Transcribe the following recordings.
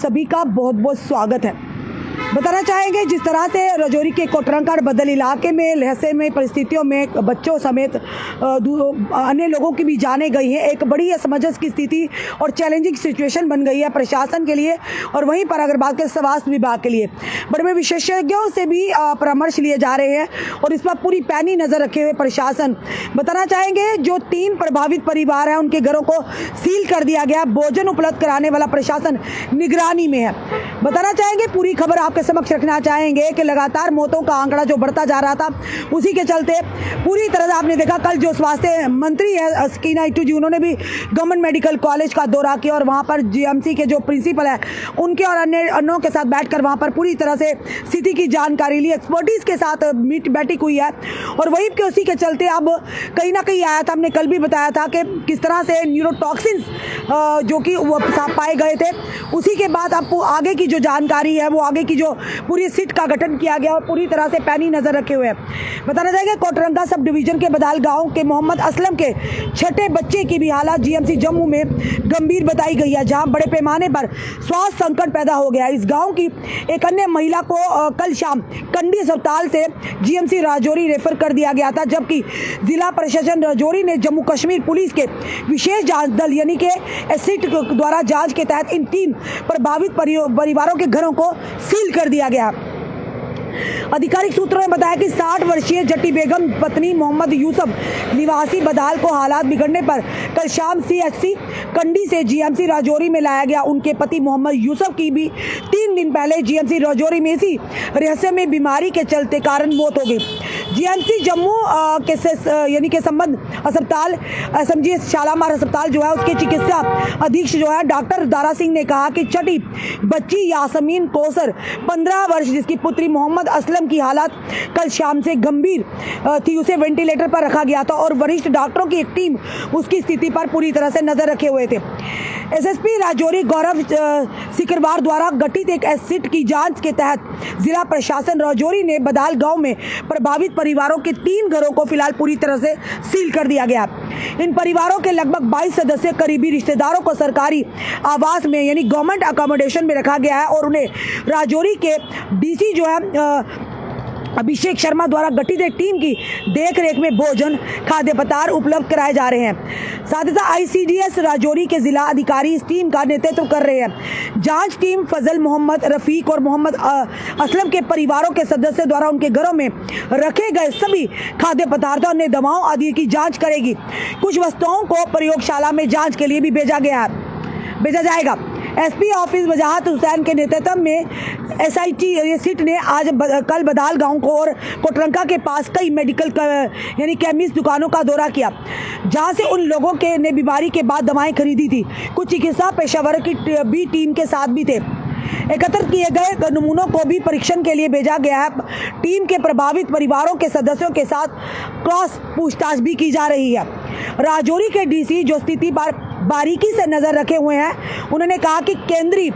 सभी का बहुत बहुत स्वागत है। बताना चाहेंगे जिस तरह से राजौरी के कोटरंका बदल इलाके में रहस्यमय परिस्थितियों में बच्चों समेत अन्य लोगों की भी जाने गई है। एक बड़ी असमंजस की स्थिति और चैलेंजिंग सिचुएशन बन गई है प्रशासन के लिए और वहीं पर अगर बात करें स्वास्थ्य विभाग के लिए बड़े विशेषज्ञों से भी परामर्श लिए जा रहे हैं और इस पर पूरी पैनी नज़र रखे हुए प्रशासन। बताना चाहेंगे जो 3 प्रभावित परिवार हैं उनके घरों को सील कर दिया गया। भोजन उपलब्ध कराने वाला प्रशासन निगरानी में है। बताना चाहेंगे पूरी खबर आपके समक्ष रखना चाहेंगे कि लगातार मौतों का आंकड़ा जो बढ़ता जा रहा था उसी के चलते पूरी तरह से आपने देखा कल जो स्वास्थ्य मंत्री है स्कीना इटू जी उन्होंने भी गवर्नमेंट मेडिकल कॉलेज का दौरा किया और वहां पर जीएमसी के जो प्रिंसिपल है उनके और अन्यों के साथ बैठकर वहां पर पूरी तरह से स्थिति की जानकारी ली। एक्सपर्टीज के साथ बैठक हुई है और वही के उसी के चलते अब कहीं ना कहीं आया था। हमने कल भी बताया था कि किस तरह से न्यूरोटॉक्सिन्स जो कि वो पाए गए थे। उसी के बाद आपको आगे की जो जानकारी है वो आगे की जो पूरी सीट का गठन किया गया और पूरी तरह से पैनी नजर रखे हुए हैं। बताना चाहेंगे कोटरंका सब डिवीजन के बदाल गांव के मोहम्मद असलम के 6ठे बच्चे की भी हालत जीएमसी जम्मू में गंभीर बताई गई है, जहां बड़े पैमाने पर स्वास्थ्य संकट पैदा हो गया। इस गांव की एक अन्य महिला को कल शाम कंडी अस्पताल से जीएमसी राजौरी रेफर कर दिया गया था, जबकि जिला प्रशासन राजौरी ने जम्मू कश्मीर पुलिस के विशेष जांच दल यानी कि एसिड द्वारा जांच के तहत इन 3 प्रभावित परिवारों के घरों को सील कर दिया गया। आधिकारिक सूत्रों ने बताया कि 60 वर्षीय जट्टी बेगम पत्नी मोहम्मद यूसुफ निवासी बदाल को हालात बिगड़ने पर कल शाम सीएचसी कंडी से जीएमसी राजौरी में लाया गया। उनके पति मोहम्मद यूसुफ की भी 3 दिन पहले जीएमसी राजौरी में इसी रहस्यमय बीमारी के चलते कारण मौत हो गई। जीएमसी जम्मू के यानी कि संबंध अस्पताल एसएमजी शालामार अस्पताल जो है उसके चिकित्सा अधीक्षक जो है डॉक्टर दारा सिंह ने कहा कि छठी बच्ची यासमीन कौसर 15 वर्ष जिसकी पुत्री मोहम्मद असलम की हालत कल शाम से गंभीर थी, उसे वेंटिलेटर पर रखा गया था और वरिष्ठ डॉक्टरों की एक टीम उसकी स्थिति पर पूरी तरह से नजर रखे हुए थे। एसएसपी राजौरी गौरव सिकरवार द्वारा गठित एक एसिड की जांच के तहत जिला प्रशासन राजौरी ने बदाल गांव में प्रभावित परिवारों के 3 घरों को फिलहाल पूरी तरह से सील कर दिया गया। इन परिवारों के लगभग 22 सदस्य करीबी रिश्तेदारों को सरकारी आवास में यानी गवर्नमेंट अकोमोडेशन में रखा गया है और उन्हें राजौरी के डीसी जो है अभिषेक शर्मा द्वारा गठित एक टीम की देखरेख में भोजन खाद्य पदार्थ उपलब्ध कराए जा रहे हैं। साथ ही साथ आईसीडीएस राजौरी के जिला अधिकारी इस टीम का नेतृत्व कर रहे हैं। जांच टीम फजल मोहम्मद रफीक और मोहम्मद असलम के परिवारों के सदस्यों द्वारा उनके घरों में रखे गए सभी खाद्य पदार्थों और दवाओं आदि की जाँच करेगी। कुछ वस्तुओं को प्रयोगशाला में जाँच के लिए भी भेजा जाएगा। एसपी ऑफिस वजाहत हुसैन के नेतृत्व में एसआईटी सीट ने आज कल बदाल गांव को और कोटरंका के पास कई मेडिकल यानी केमिस्ट दुकानों का दौरा किया, जहां से उन लोगों के ने बीमारी के बाद दवाएं खरीदी थी। कुछ चिकित्सा पेशेवर की भी टीम के साथ भी थे। एकत्र किए गए नमूनों को भी परीक्षण के लिए भेजा गया है। टीम के प्रभावित परिवारों के सदस्यों के साथ क्रॉस पूछताछ भी की जा रही है। राजौरी के डीसी जो स्थिति पर बारीकी से नजर रखे हुए हैं, उन्होंने कहा कि केंद्रीय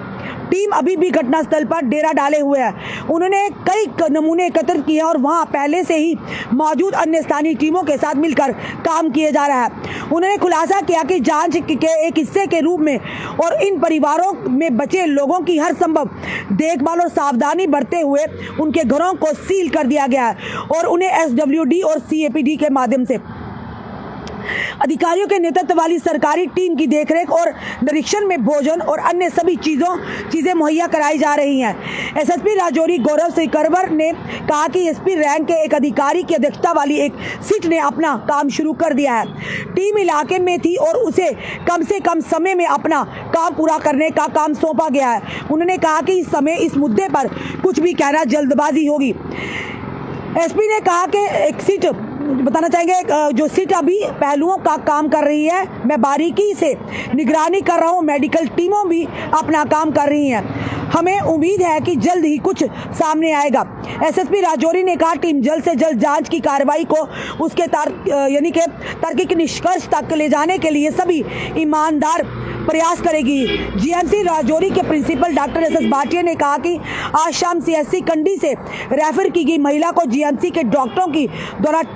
टीम अभी भी घटनास्थल पर डेरा डाले हुए है। उन्होंने कई नमूने एकत्र किए और वहां पहले से ही मौजूद अन्य स्थानीय टीमों के साथ मिलकर काम किए जा रहा है। उन्होंने खुलासा किया कि जांच के एक हिस्से के रूप में और इन परिवारों में बचे लोगों की हर संभव देखभाल और सावधानी बरतते हुए उनके घरों को सील कर दिया गया है और उन्हें एसडब्ल्यूडी और सीएपीडी के माध्यम से अधिकारियों के नेतृत्व वाली सरकारी टीम की देखरेख और निरीक्षण में भोजन और अन्य सभी चीजें मुहैया कराई जा रही हैं। एसएसपी राजौरी गौरव सिकरवर ने कहा कि एसपी रैंक के एक अधिकारी की अध्यक्षता वाली एक सीट ने अपना काम शुरू कर दिया है। टीम इलाके में थी और उसे कम से कम समय में अपना काम पूरा करने का काम सौंपा गया है। उन्होंने कहा कि इस समय इस मुद्दे पर कुछ भी कहना जल्दबाजी होगी। एसपी ने कहा कि एक सीट बताना चाहेंगे जो सीट अभी पहलुओं का काम कर रही है, मैं बारीकी से निगरानी कर रहा हूँ, मेडिकल टीमों भी अपना काम कर रही हैं। हमें उम्मीद है कि जल्द ही कुछ सामने आएगा। एसएसपी राजौरी ने कहा टीम जल्द से जल्द जांच की कार्रवाई को उसके तार्किक निष्कर्ष तक ले जाने के लिए सभी ईमानदार प्रयास करेगी। जीएमसी राजौरी के प्रिंसिपल डॉक्टर एस भाटिया ने कहा कि आज शाम सीएससी कंडी से रेफर की गई महिला को जीएमसी के डॉक्टरों की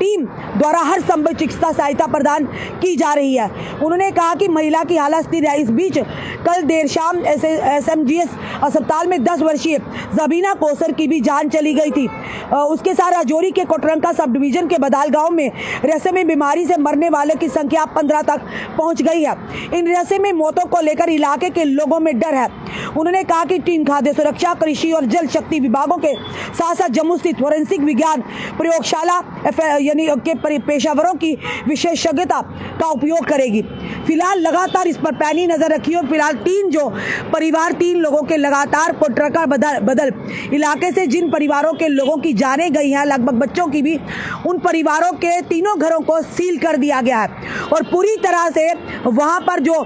टीम द्वारा हर संभव चिकित्सा सहायता प्रदान की जा रही है। उन्होंने कहा कि महिला की हालत स्थिर है। इस बीच कल देर शाम एसएमजीएस अस्पताल में 10 वर्षीय जबीना कौसर की भी जान चली गई थी। उसके साथ राजौरी के कोटरंका सब डिवीजन के बदाल गांव में रेशमी बीमारी से मरने वाले की संख्या 15 तक पहुंच गई है। इन रेशमी मौतों को लेकर इलाके के लोगों में डर है। उन्होंने कहा कि टीम खाद्य सुरक्षा, कृषि और जल शक्ति विभागों के साथ साथ जम्मू स्थित फोरेंसिक विज्ञान प्रयोगशाला के पेशावरों की विशेषज्ञता का उपयोग करेगी। फिलहाल लगातार इस पर पैनी नजर रखी और फिलहाल 3 लोगों के लगातार कोटरंका बदल इलाके से जिन परिवारों के लोगों की जाने गई हैं, लगभग बच्चों की भी, उन परिवारों के 3 घरों को सील कर दिया गया है और पूरी तरह से वहां पर जो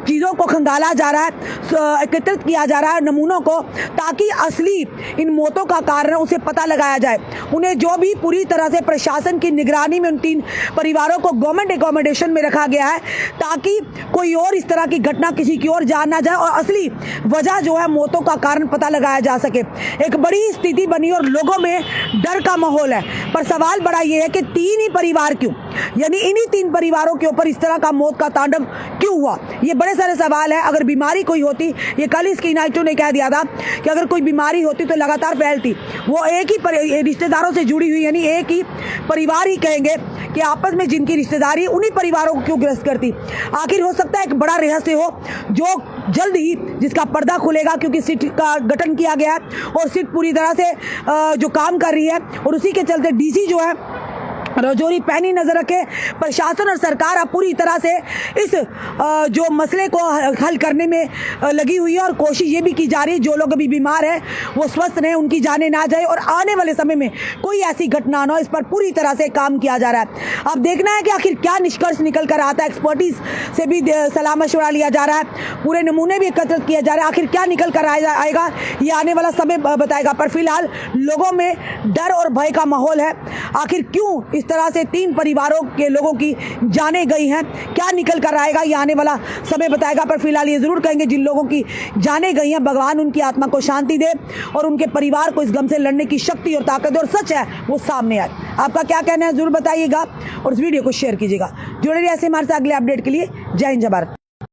चीज़ों को खंगाला जा रहा है, एकत्रित किया जा रहा है नमूनों को, ताकि असली इन मौतों का कारण उसे पता लगाया जाए। उन्हें जो भी पूरी तरह से प्रशासन की निगरानी में उन 3 परिवारों को गवर्नमेंट एकोमोडेशन में रखा गया है, ताकि कोई और इस तरह की घटना किसी की ओर जान ना जाए और असली वजह जो है मौतों का कारण पता लगाया जा सके। एक बड़ी स्थिति बनी और लोगों में डर का माहौल है। पर सवाल बड़ा ये है कि 3 ही परिवार क्यों, यानी इन्हीं 3 परिवारों के ऊपर इस तरह का मौत का तांडव क्यों हुआ? ये बड़े सारे सवाल है। अगर बीमारी कोई होती, ये कल ही स्किन आइटो ने कह दिया था कि अगर कोई बीमारी होती तो लगातार फैलती, वो एक ही रिश्तेदारों से जुड़ी हुई, यानी एक ही परिवार ही कहेंगे कि आपस में जिनकी रिश्तेदारी उन्हीं परिवारों को क्यों ग्रस्त करती। आखिर हो सकता है एक बड़ा रहस्य हो जो जल्द ही जिसका पर्दा खुलेगा, क्योंकि सिट का गठन किया गया है और सिट पूरी तरह से जो काम कर रही है और उसी के चलते डीसी जो है राजौरी पैनी नजर रखे। प्रशासन और सरकार अब पूरी तरह से इस जो मसले को हल करने में लगी हुई है और कोशिश ये भी की जा रही है जो लोग अभी बीमार हैं वो स्वस्थ रहें, उनकी जाने ना जाए और आने वाले समय में कोई ऐसी घटना ना हो, इस पर पूरी तरह से काम किया जा रहा है। अब देखना है कि आखिर क्या निष्कर्ष निकल कर आता है। एक्सपर्टीज से भी सलाह मशवरा लिया जा रहा है, पूरे नमूने भी एकत्रित किए जा रहे हैं। आखिर क्या निकल कर आएगा ये आने वाला समय बताएगा। पर फिलहाल लोगों में डर और भय का माहौल है। आखिर क्यों इस तरह से 3 परिवारों के लोगों की जाने गई हैं, क्या निकल कर आएगा ये आने वाला समय बताएगा। पर फिलहाल ये जरूर कहेंगे जिन लोगों की जाने गई हैं, भगवान उनकी आत्मा को शांति दे और उनके परिवार को इस गम से लड़ने की शक्ति और ताकत और सच है वो सामने आए। आपका क्या कहना है जरूर बताइएगा और इस वीडियो को शेयर कीजिएगा। जुड़े रहिए ऐसे हमारे साथ अगले अपडेट के लिए। जय हिंद, जय भारत।